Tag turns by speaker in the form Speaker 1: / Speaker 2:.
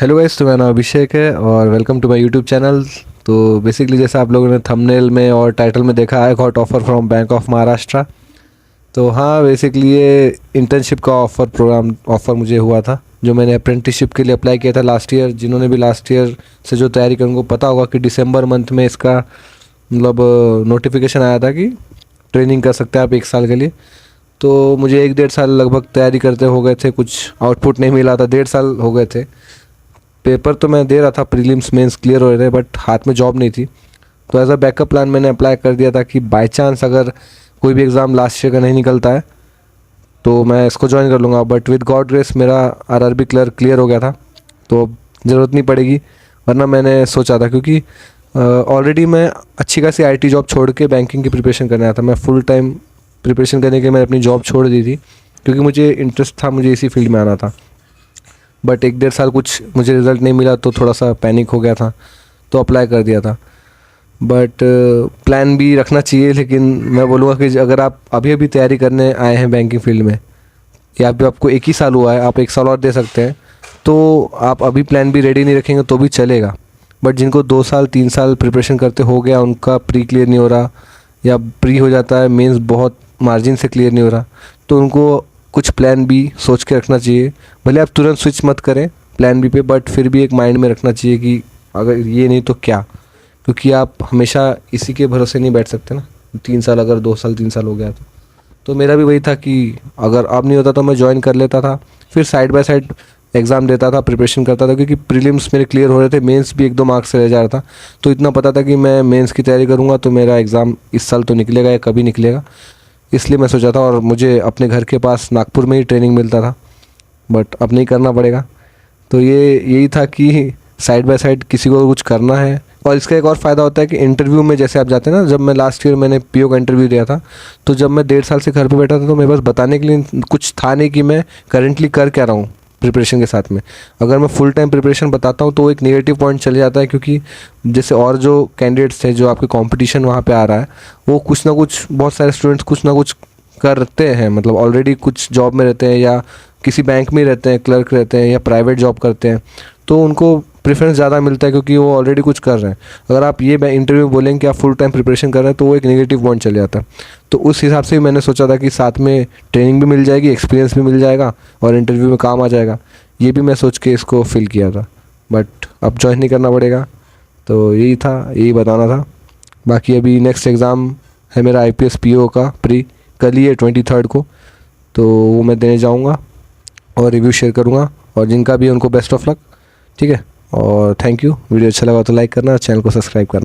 Speaker 1: Hello guys, तो मेरा नाम अभिषेक है और welcome to my YouTube channel. तो बेसिकली जैसा आप लोगों ने थंबनेल में और टाइटल में देखा, I got offer from bank of Maharashtra. तो हाँ, बेसिकली ये इंटर्नशिप का ऑफ़र मुझे हुआ था, जो मैंने अप्रेंटिसशिप के लिए अप्लाई किया था लास्ट ईयर। जिन्होंने भी लास्ट ईयर से जो तैयारी करें उनको पता होगा कि दिसंबर मंथ में इसका मतलब नोटिफिकेशन आया था कि ट्रेनिंग कर सकते हैं आप 1 साल के लिए। तो मुझे 1 डेढ़ साल लगभग तैयारी करते हो गए थे, कुछ आउटपुट नहीं मिला था, 1.5 साल हो गए थे। पेपर तो मैं दे रहा था, प्रीलिम्स मेंस क्लियर हो रहे थे, बट हाथ में जॉब नहीं थी। तो एज अ बैकअप प्लान मैंने अप्लाई कर दिया था कि बाय चांस अगर कोई भी एग्ज़ाम लास्ट ईयर का नहीं निकलता है तो मैं इसको ज्वाइन कर लूँगा। बट विद गॉड ग्रेस मेरा आरआरबी क्लर्क क्लियर हो गया था, तो अब ज़रूरत नहीं पड़ेगी। वरना मैंने सोचा था, क्योंकि ऑलरेडी मैं अच्छी खासी आईटी जॉब छोड़ के बैंकिंग की प्रिपरेशन करने आया था। मैं फुल टाइम प्रिपरेशन करने के लिए मैंने अपनी जॉब छोड़ दी थी, क्योंकि मुझे इंटरेस्ट था, मुझे इसी फील्ड में आना था। बट 1 डेढ़ साल कुछ मुझे रिज़ल्ट नहीं मिला तो थोड़ा सा पैनिक हो गया था, तो अप्लाई कर दिया था। बट प्लान भी रखना चाहिए, लेकिन मैं बोलूँगा कि अगर आप अभी अभी तैयारी करने आए हैं बैंकिंग फील्ड में, या फिर आपको 1 ही साल हुआ है, आप 1 साल और दे सकते हैं, तो आप अभी प्लान भी रेडी नहीं रखेंगे तो भी चलेगा। बट जिनको 2 साल 3 साल प्रिपरेशन करते हो गया, उनका प्री क्लियर नहीं हो रहा या प्री हो जाता है, मेंस बहुत मार्जिन से क्लियर नहीं हो रहा, तो उनको कुछ प्लान बी सोच के रखना चाहिए। भले आप तुरंत स्विच मत करें प्लान बी पे, बट फिर भी एक माइंड में रखना चाहिए कि अगर ये नहीं तो क्या। क्योंकि आप हमेशा इसी के भरोसे नहीं बैठ सकते ना। 3 साल अगर 2 साल 3 साल हो गया तो मेरा भी वही था कि अगर अब नहीं होता तो मैं ज्वाइन कर लेता था, फिर साइड बाय साइड एग्ज़ाम देता था, प्रिपरेशन करता था। क्योंकि प्रीलिम्स मेरे क्लियर हो रहे थे, मेंस भी 1-2 मार्क्स से रह जा रहा था, तो इतना पता था कि मैं मेंस की तैयारी करूँगा तो मेरा एग्ज़ाम इस साल तो निकलेगा या कभी निकलेगा। इसलिए मैं सोचा था, और मुझे अपने घर के पास नागपुर में ही ट्रेनिंग मिलता था, बट अब नहीं करना पड़ेगा। तो ये यही था कि साइड बाय साइड किसी को कुछ करना है। और इसका एक और फ़ायदा होता है कि इंटरव्यू में जैसे आप जाते हैं ना, जब मैं लास्ट ईयर मैंने पीओ का इंटरव्यू दिया था, तो जब मैं 1.5 साल से घर पे बैठा था तो मेरे पास बताने के लिए कुछ था नहीं कि मैं करेंटली कर क्या रहा हूँ प्रिपरेशन के साथ में। अगर मैं फुल टाइम प्रिपरेशन बताता हूँ तो एक नेगेटिव पॉइंट चले जाता है, क्योंकि जैसे और जो कैंडिडेट्स थे, जो आपके कंपटीशन वहाँ पे आ रहा है, वो कुछ ना कुछ, बहुत सारे स्टूडेंट्स कुछ ना कुछ करते हैं, मतलब ऑलरेडी कुछ जॉब में रहते हैं या किसी बैंक में रहते हैं, क्लर्क रहते हैं या प्राइवेट जॉब करते हैं, तो उनको प्रेफरेंस ज़्यादा मिलता है क्योंकि वो ऑलरेडी कुछ कर रहे हैं। अगर आप ये इंटरव्यू में बोलेंगे कि आप फुल टाइम प्रिपरेशन कर रहे हैं तो वो एक नेगेटिव पॉइंट चले जाता है। तो उस हिसाब से मैंने सोचा था कि साथ में ट्रेनिंग भी मिल जाएगी, एक्सपीरियंस भी मिल जाएगा और इंटरव्यू में काम आ जाएगा। ये भी मैं सोच के इसको फिल किया था, बट अब ज्वाइन नहीं करना पड़ेगा। तो यही था, यही बताना था। बाकी अभी नेक्स्ट एग्ज़ाम है मेरा आईपीएस पीओ का प्री, कल ही है 23 को, तो वो मैं देने जाऊँगा और रिव्यू शेयर करूँगा। और जिनका भी है उनको बेस्ट ऑफ लक। ठीक है, और थैंक यू। वीडियो अच्छा लगा तो लाइक करना, चैनल को सब्सक्राइब करना।